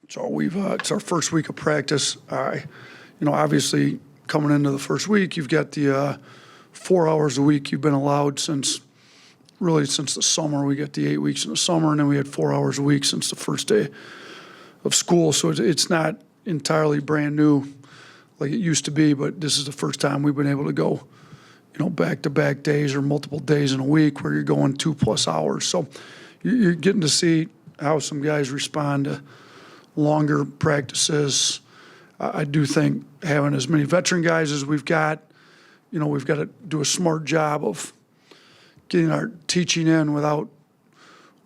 So it's our first week of practice. Obviously coming into the first week, you've got the 4 hours a week you've been allowed since the summer. We got the 8 weeks in the summer, and then we had 4 hours a week since the first day of school. So it's not entirely brand new like it used to be, but this is the first time we've been able to go, back-to-back days or multiple days in a week where you're going 2+ hours. So you're getting to see how some guys respond to longer practices. I do think having as many veteran guys as we've got, we've got to do a smart job of getting our teaching in without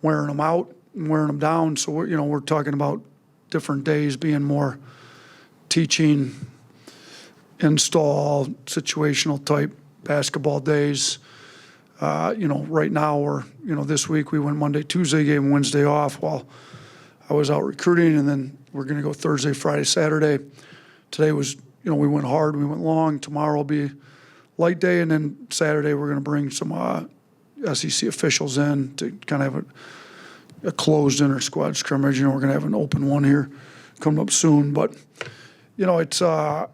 wearing them out and wearing them down. So we're talking about different days being more teaching, install, situational type basketball days. Right now this week we went Monday, Tuesday, gave Wednesday off while I was out recruiting, and then we're going to go Thursday, Friday, Saturday. Today was, we went hard, we went long. Tomorrow will be light day, and then Saturday we're going to bring some SEC officials in to kind of have a closed inter-squad scrimmage. We're going to have an open one here coming up soon. But, it's I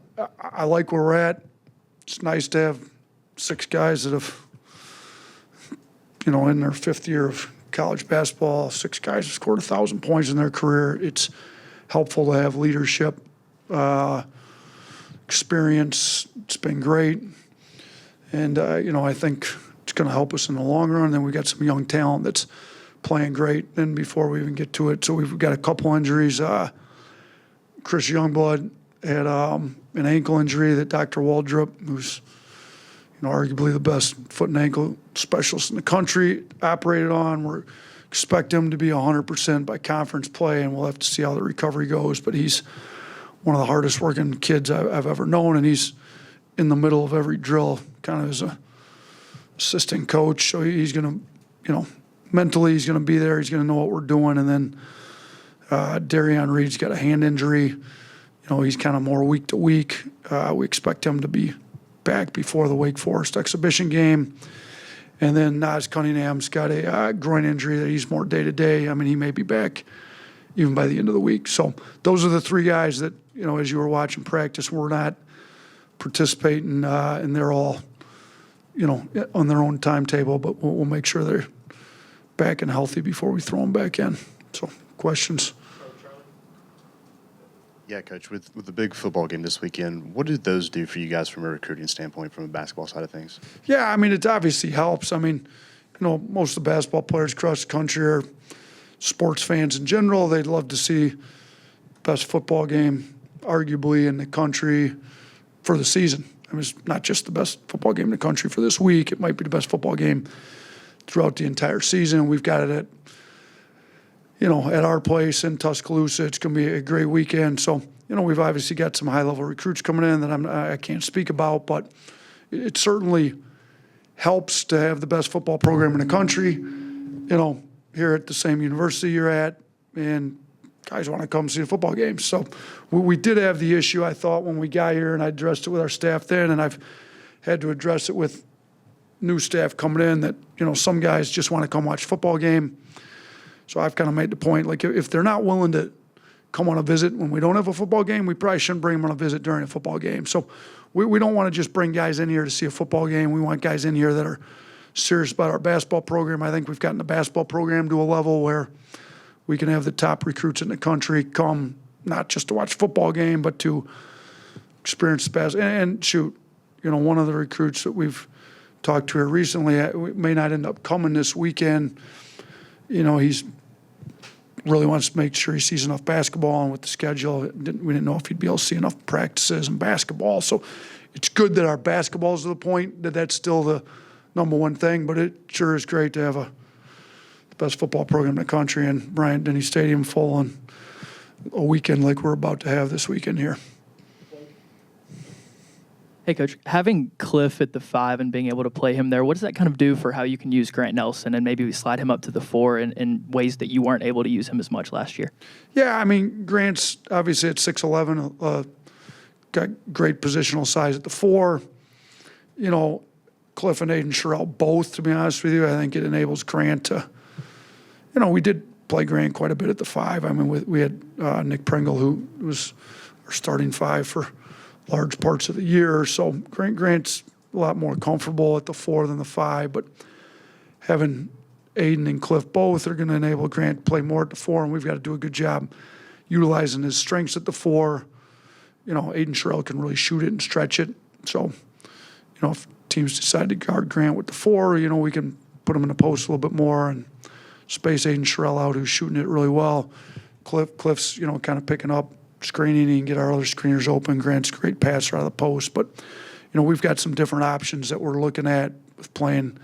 like where we're at. It's nice to have 6 guys that have, in their 5th year of college basketball, 6 guys have scored 1,000 points in their career. It's helpful to have leadership, experience. It's been great. And, I think it's going to help us in the long run. Then we got some young talent that's playing great. And before we even get to it, so we've got a couple injuries. Chris Youngblood had an ankle injury that Dr. Waldrop, who's arguably the best foot and ankle specialist in the country, operated on. We expect him to be 100% by conference play, and we'll have to see how the recovery goes. But he's one of the hardest working kids I've ever known, and he's in the middle of every drill, kind of as a assistant coach. So he's going to, mentally he's going to be there. He's going to know what we're doing. And then Darian Reed's got a hand injury. He's kind of more week to week. We expect him to be back before the Wake Forest exhibition game. And then Naz Cunningham's got a groin injury that he's more day-to-day. I mean, he may be back even by the end of the week. So those are the 3 guys that, as you were watching practice, were not participating, and they're all, on their own timetable, but we'll make sure they're back and healthy before we throw them back in. So questions? Yeah, Coach, with the big football game this weekend, what did those do for you guys from a recruiting standpoint, from a basketball side of things? Yeah, I mean, it obviously helps. I mean, most of the basketball players across the country are sports fans in general. They'd love to see the best football game, arguably, in the country for the season. I mean, it's not just the best football game in the country for this week. It might be the best football game throughout the entire season. We've got it at our place in Tuscaloosa. It's going to be a great weekend. So, we've obviously got some high-level recruits coming in that I can't speak about, but it certainly helps to have the best football program in the country, here at the same university you're at, and guys want to come see the football games. So we did have the issue, I thought, when we got here, and I addressed it with our staff then, and I've had to address it with new staff coming in that, some guys just want to come watch a football game. So I've kind of made the point, like, if they're not willing to come on a visit when we don't have a football game, we probably shouldn't bring them on a visit during a football game. So we don't want to just bring guys in here to see a football game. We want guys in here that are serious about our basketball program. I think we've gotten the basketball program to a level where we can have the top recruits in the country come not just to watch a football game, but to experience the basketball. And shoot, one of the recruits that we've talked to here recently may not end up coming this weekend. He's really wants to make sure he sees enough basketball, and with the schedule, we didn't know if he'd be able to see enough practices and basketball. So it's good that our basketball's to the point that that's still the number one thing, but it sure is great to have the best football program in the country and Bryant-Denny Stadium full on a weekend like we're about to have this weekend here. Hey, Coach, having Cliff at the 5 and being able to play him there, what does that kind of do for how you can use Grant Nelson and maybe slide him up to the 4 in ways that you weren't able to use him as much last year? Yeah, I mean, Grant's obviously at 6'11", got great positional size at the 4. Cliff and Aiden Sherrill both, to be honest with you. I think it enables Grant to, we did play Grant quite a bit at the 5. I mean, we had Nick Pringle, who was our starting 5 for large parts of the year. So Grant's a lot more comfortable at the 4 than the 5. But having Aiden and Cliff both are going to enable Grant to play more at the 4, and we've got to do a good job utilizing his strengths at the 4. You know, Aiden Sherrill can really shoot it and stretch it. So, you know, if teams decide to guard Grant with the 4, you know, we can put him in the post a little bit more and space Aiden Sherrill out, who's shooting it really well. Cliff's, you know, kind of picking up, screening, he can get our other screeners open. Grant's a great passer out of the post. But, you know, we've got some different options that we're looking at with playing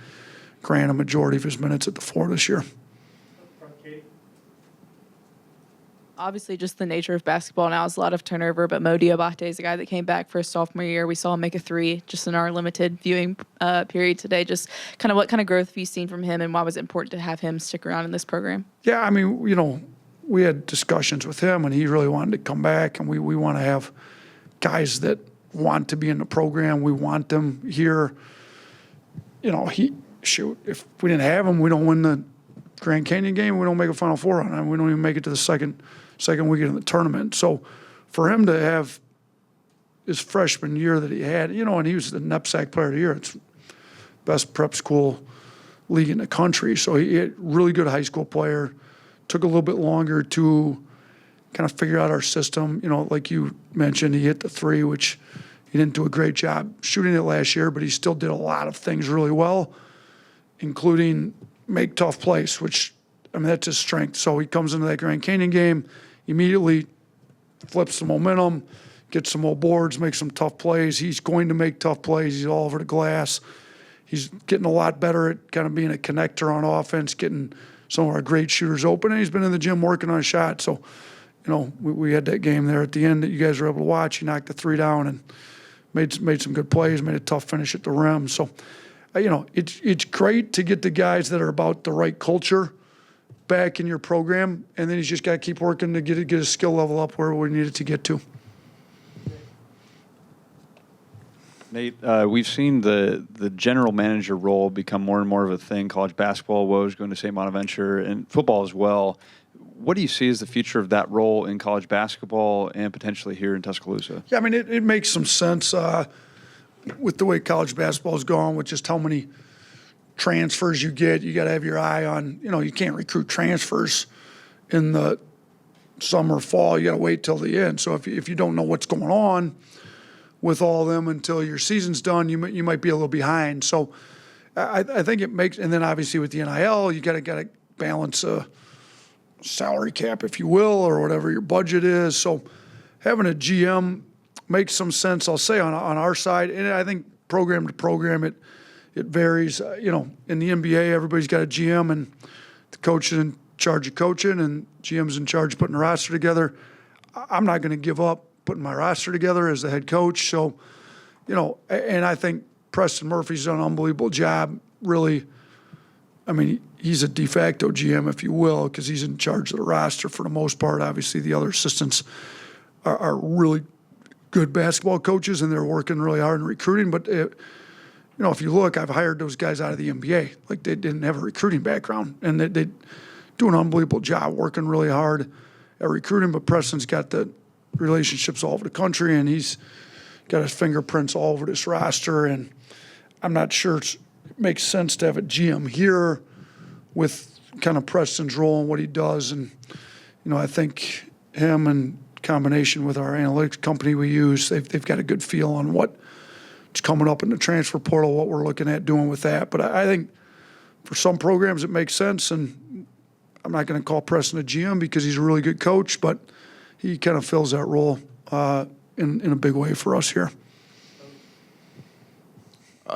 Grant a majority of his minutes at the 4 this year. Obviously, just the nature of basketball now is a lot of turnover, but Mo Diabate is a guy that came back for his sophomore year. We saw him make a 3 just in our limited viewing period today. Just kind of what kind of growth have you seen from him, and why was it important to have him stick around in this program? Yeah, I mean, you know, we had discussions with him, and he really wanted to come back, and we want to have guys that want to be in the program. We want them here. You know, if we didn't have him, we don't win the Grand Canyon game. We don't make a Final Four on him. We don't even make it to the second weekend of the tournament. So for him to have his freshman year that he had, you know, and he was the NEPSAC player of the year. It's best prep school league in the country. So he had really good high school player. Took a little bit longer to kind of figure out our system. You know, like you mentioned, he hit the 3, which he didn't do a great job shooting it last year, but he still did a lot of things really well, including make tough plays, which, I mean, that's his strength. So he comes into that Grand Canyon game, immediately flips the momentum, gets some more boards, makes some tough plays. He's going to make tough plays. He's all over the glass. He's getting a lot better at kind of being a connector on offense, getting some of our great shooters open, and he's been in the gym working on a shot. So, you know, we had that game there at the end that you guys were able to watch. He knocked the 3 down and made some good plays, made a tough finish at the rim. So, you know, it's great to get the guys that are about the right culture back in your program, and then he's just got to keep working to get his skill level up where we need it to get to. Nate, we've seen the general manager role become more and more of a thing. College basketball, Woj going to St. Bonaventure, and football as well. What do you see as the future of that role in college basketball and potentially here in Tuscaloosa? Yeah, I mean, it makes some sense with the way college basketball is going, with just how many transfers you get. You got to have your eye on, you know, you can't recruit transfers in the summer, fall. You got to wait till the end. So if you don't know what's going on with all of them until your season's done, you might be a little behind. So I think it makes, and then obviously with the NIL, you got to balance a salary cap, if you will, or whatever your budget is. So having a GM makes some sense, I'll say, on our side. And I think program to program, it varies. You know, in the NBA, everybody's got a GM, and the coach is in charge of coaching, and GM's in charge of putting a roster together. I'm not going to give up putting my roster together as the head coach. So, you know, and I think Preston Murphy's done an unbelievable job, really. I mean, he's a de facto GM, if you will, because he's in charge of the roster for the most part. Obviously, the other assistants are really good basketball coaches, and they're working really hard in recruiting. But, you know, if you look, I've hired those guys out of the NBA. Like, they didn't have a recruiting background, and they do an unbelievable job working really hard at recruiting. But Preston's got the relationships all over the country, and he's got his fingerprints all over this roster. And I'm not sure it makes sense to have a GM here with kind of Preston's role and what he does. And, you know, I think him in combination with our analytics company we use, they've got a good feel on what's coming up in the transfer portal, what we're looking at doing with that. But I think for some programs it makes sense, and I'm not going to call Preston a GM because he's a really good coach, but he kind of fills that role in a big way for us here.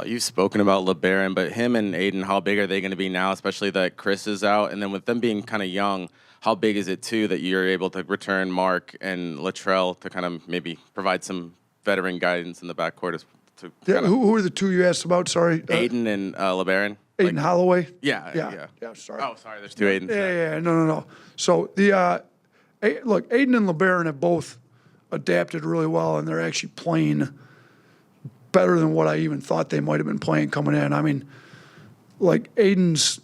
You've spoken about LeBaron, but him and Aiden, how big are they going to be now, especially that Chris is out? And then with them being kind of young, how big is it, too, that you're able to return Mark and Latrell to kind of maybe provide some veteran guidance in the backcourt? Yeah, who are the two you asked about? Sorry. Aiden and LeBaron. Aiden Holloway? Yeah. Sorry. Oh, sorry, there's two Aidens. Yeah, no. So look, Aiden and LeBaron have both adapted really well, and they're actually playing better than what I even thought they might have been playing coming in. I mean, like, Aiden's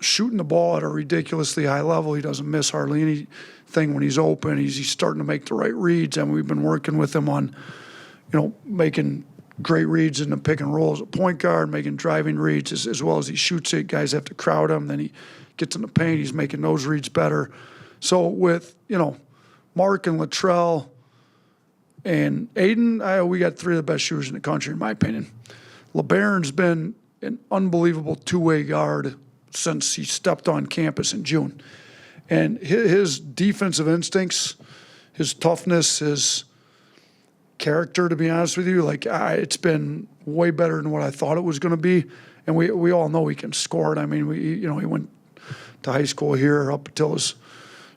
shooting the ball at a ridiculously high level. He doesn't miss hardly anything when he's open. He's starting to make the right reads, and we've been working with him on, making great reads in the pick and roll as a point guard, making driving reads as well as he shoots it. Guys have to crowd him. Then he gets in the paint. He's making those reads better. So with, Mark and Latrell and Aiden, we got three of the best shooters in the country, in my opinion. LeBaron's been an unbelievable two-way guard since he stepped on campus in June. And his defensive instincts, his toughness, his character, to be honest with you, it's been way better than what I thought it was going to be. And we all know he can score it. I mean, he went to high school here up until his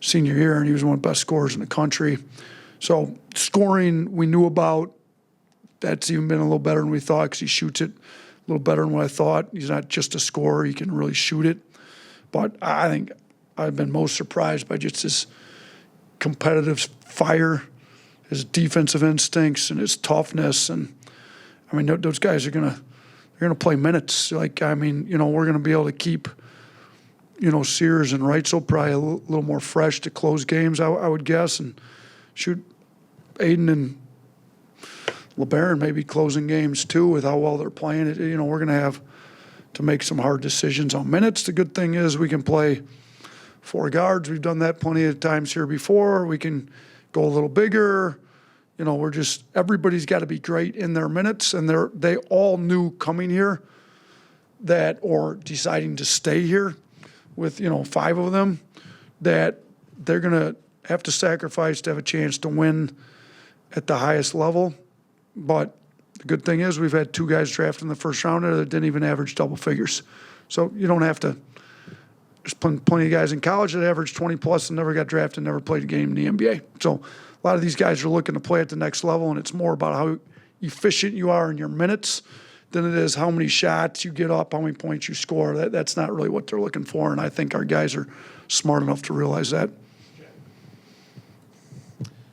senior year, and he was one of the best scorers in the country. So scoring we knew about. That's even been a little better than we thought because he shoots it a little better than what I thought. He's not just a scorer. He can really shoot it. But I think I've been most surprised by just his competitive fire, his defensive instincts, and his toughness. And, I mean, those guys are going to play minutes. We're going to be able to keep, Sears and Reitzel probably a little more fresh to close games, I would guess, and shoot Aiden and LeBaron maybe closing games too with how well they're playing. We're going to have to make some hard decisions on minutes. The good thing is we can play four guards. We've done that plenty of times here before. We can go a little bigger. Everybody's got to be great in their minutes, and they all knew coming here or deciding to stay here with, 5 of them, that they're going to have to sacrifice to have a chance to win at the highest level. But the good thing is we've had 2 guys drafted in the first round that didn't even average double figures. So you don't have to. There's plenty of guys in college that averaged 20 plus and never got drafted and never played a game in the NBA. So a lot of these guys are looking to play at the next level, and it's more about how efficient you are in your minutes than it is how many shots you get up, how many points you score. That's not really what they're looking for, and I think our guys are smart enough to realize that.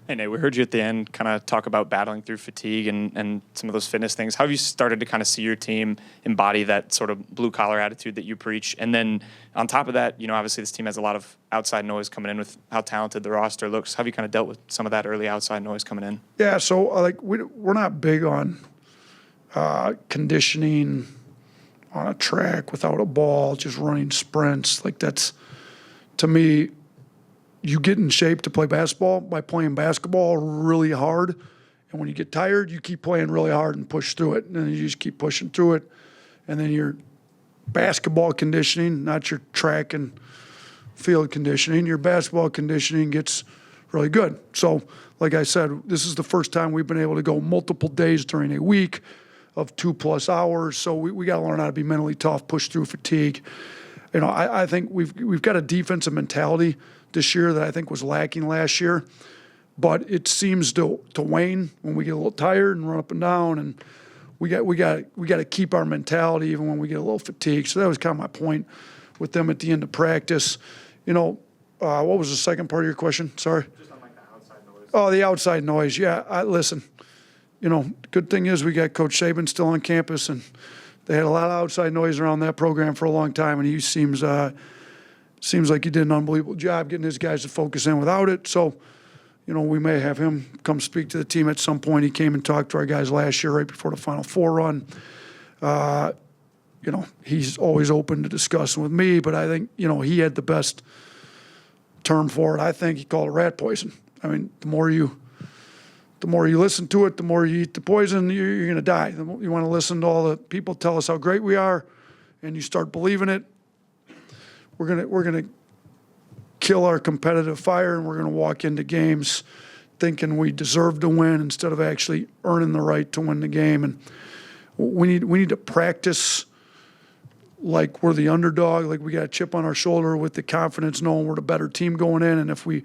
Hey, Nate, we heard you at the end kind of talk about battling through fatigue and some of those fitness things. How have you started to kind of see your team embody that sort of blue-collar attitude that you preach? And then on top of that, obviously this team has a lot of outside noise coming in with how talented the roster looks. How have you kind of dealt with some of that early outside noise coming in? Yeah, so we're not big on conditioning on a track without a ball, just running sprints. That's, to me, you get in shape to play basketball by playing basketball really hard. And when you get tired, you keep playing really hard and push through it. And then you just keep pushing through it. And then your basketball conditioning, not your track and field conditioning, your basketball conditioning gets really good. So, like I said, this is the first time we've been able to go multiple days during a week of 2+ hours. So we got to learn how to be mentally tough, push through fatigue. I think we've got a defensive mentality this year that I think was lacking last year, but it seems to wane when we get a little tired and run up and down, and we got to keep our mentality even when we get a little fatigued. So that was kind of my point with them at the end of practice. What was the second part of your question? Sorry. Just on the outside noise. Oh, the outside noise. Yeah, listen. Good thing is we got Coach Saban still on campus, and they had a lot of outside noise around that program for a long time, and he seems like he did an unbelievable job getting his guys to focus in without it. So, we may have him come speak to the team at some point. He came and talked to our guys last year right before the Final Four run. He's always open to discussing with me, but I think, he had the best term for it. I think he called it rat poison. I mean, the more you listen to it, the more you eat the poison, you're going to die. You want to listen to all the people tell us how great we are, and you start believing it. We're gonna kill our competitive fire, and we're gonna walk into games thinking we deserve to win instead of actually earning the right to win the game. And we need to practice like we're the underdog, like we got a chip on our shoulder with the confidence knowing we're the better team going in, and if we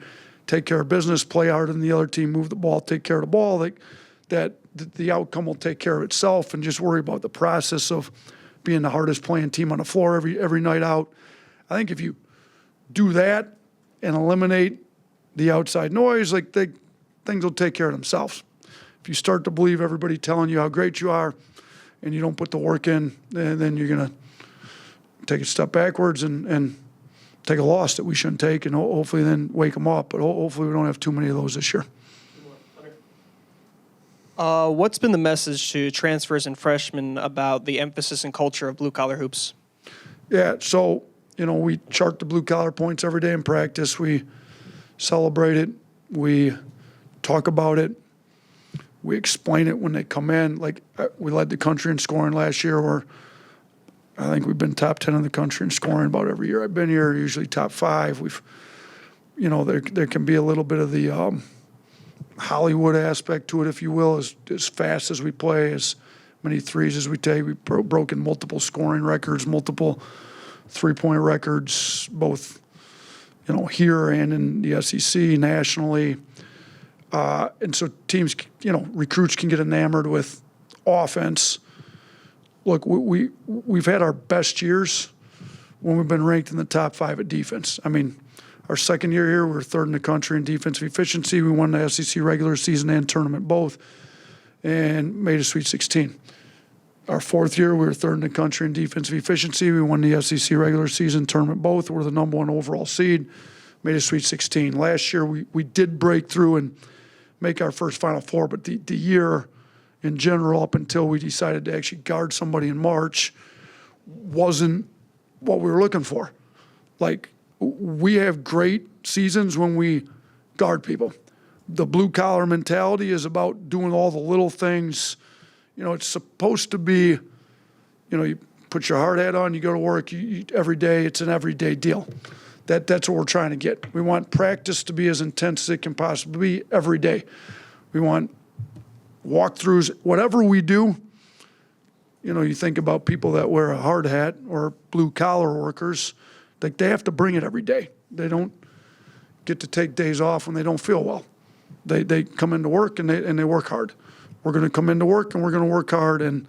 take care of business, play harder than the other team, move the ball, take care of the ball, that the outcome will take care of itself, and just worry about the process of being the hardest playing team on the floor every night out. I think if you do that and eliminate the outside noise, things will take care of themselves. If you start to believe everybody telling you how great you are and you don't put the work in, then you're going to take a step backwards and take a loss that we shouldn't take, and hopefully then wake them up. But hopefully we don't have too many of those this year. What's been the message to transfers and freshmen about the emphasis and culture of blue-collar hoops? Yeah, so, we chart the blue-collar points every day in practice. We celebrate it. We talk about it. We explain it when they come in. Like, we led the country in scoring last year, where I think we've been top 10 in the country in scoring about every year I've been here, usually top 5. We've, there can be a little bit of the Hollywood aspect to it, if you will, as fast as we play, as many threes as we take. We've broken multiple scoring records, multiple three-point records, both, here and in the SEC, nationally. And so teams, recruits can get enamored with offense. Look, we've had our best years when we've been ranked in the top 5 at defense. I mean, our second year here, we were 3rd in the country in defensive efficiency. We won the SEC regular season and tournament both, and made a Sweet 16. Our 4th year, we were 3rd in the country in defensive efficiency. We won the SEC regular season, tournament both. We're the number 1 overall seed, made a Sweet 16. Last year, we did break through and make our first Final Four, but the year in general, up until we decided to actually guard somebody in March, wasn't what we were looking for. Like, we have great seasons when we guard people. The blue-collar mentality is about doing all the little things. It's supposed to be, you put your hard hat on, you go to work every day. It's an everyday deal. That's what we're trying to get. We want practice to be as intense as it can possibly be every day. We want walkthroughs, whatever we do. You think about people that wear a hard hat or blue-collar workers, like they have to bring it every day. They don't get to take days off when they don't feel well. They come into work and they work hard. We're going to come into work and we're going to work hard. And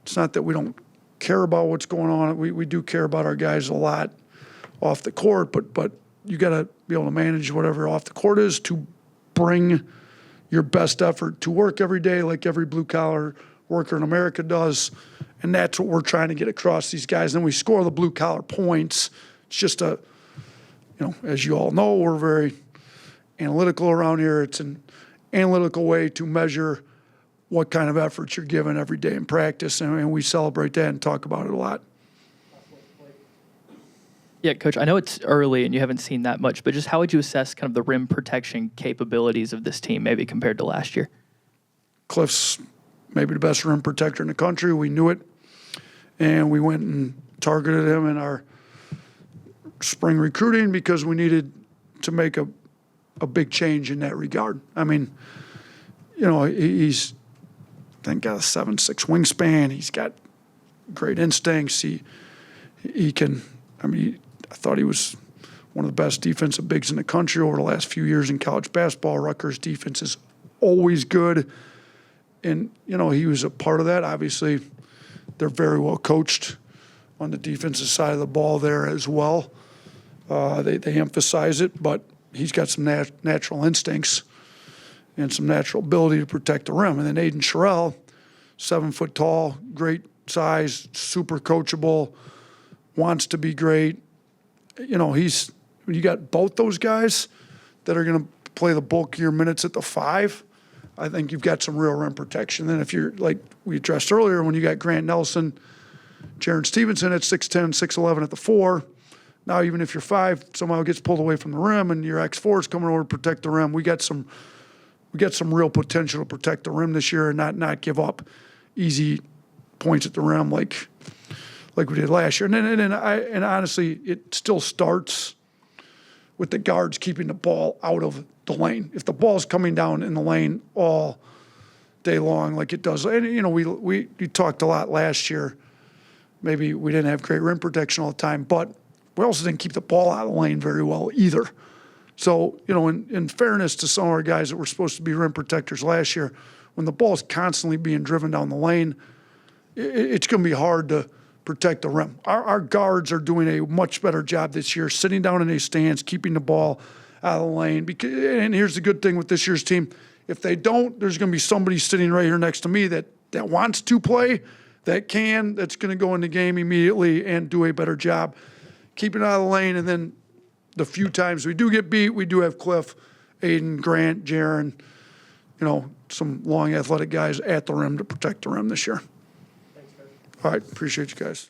it's not that we don't care about what's going on. We do care about our guys a lot off the court, but you got to be able to manage whatever off the court is to bring your best effort to work every day, like every blue-collar worker in America does. And that's what we're trying to get across these guys. And then we score the blue-collar points. It's just as you all know, we're very analytical around here. It's an analytical way to measure what kind of effort you're giving every day in practice. And we celebrate that and talk about it a lot. Yeah, Coach, I know it's early and you haven't seen that much, but just how would you assess kind of the rim protection capabilities of this team maybe compared to last year? Cliff's maybe the best rim protector in the country. We knew it, and we went and targeted him in our spring recruiting because we needed to make a big change in that regard. I mean, he's I think got a 7'6" wingspan. He's got great instincts. He can. I thought he was one of the best defensive bigs in the country over the last few years in college basketball. Rutgers' defense is always good. And, he was a part of that. Obviously, they're very well coached on the defensive side of the ball there as well. They emphasize it, but he's got some natural instincts and some natural ability to protect the rim. And then Aiden Sherrill, 7 foot tall, great size, super coachable, wants to be great. You got both those guys that are going to play the bulk of your minutes at the 5. I think you've got some real rim protection. Then if you're, like we addressed earlier, when you got Grant Nelson, Jaron Stevenson at 6'10", 6'11" at the 4, now even if your 5 somehow gets pulled away from the rim and your X4 is coming over to protect the rim, we got some real potential to protect the rim this year and not give up easy points at the rim like we did last year. And honestly, it still starts with the guards keeping the ball out of the lane. If the ball's coming down in the lane all day long like it does, and we talked a lot last year. Maybe we didn't have great rim protection all the time, but we also didn't keep the ball out of the lane very well either. So, in fairness to some of our guys that were supposed to be rim protectors last year, when the ball's constantly being driven down the lane, it's going to be hard to protect the rim. Our guards are doing a much better job this year, sitting down in a stance, keeping the ball out of the lane. And here's the good thing with this year's team. If they don't, there's going to be somebody sitting right here next to me that wants to play, that's going to go in the game immediately and do a better job keeping it out of the lane. And then the few times we do get beat, we do have Cliff, Aiden, Grant, Jaron, some long athletic guys at the rim to protect the rim this year. All right, appreciate you guys.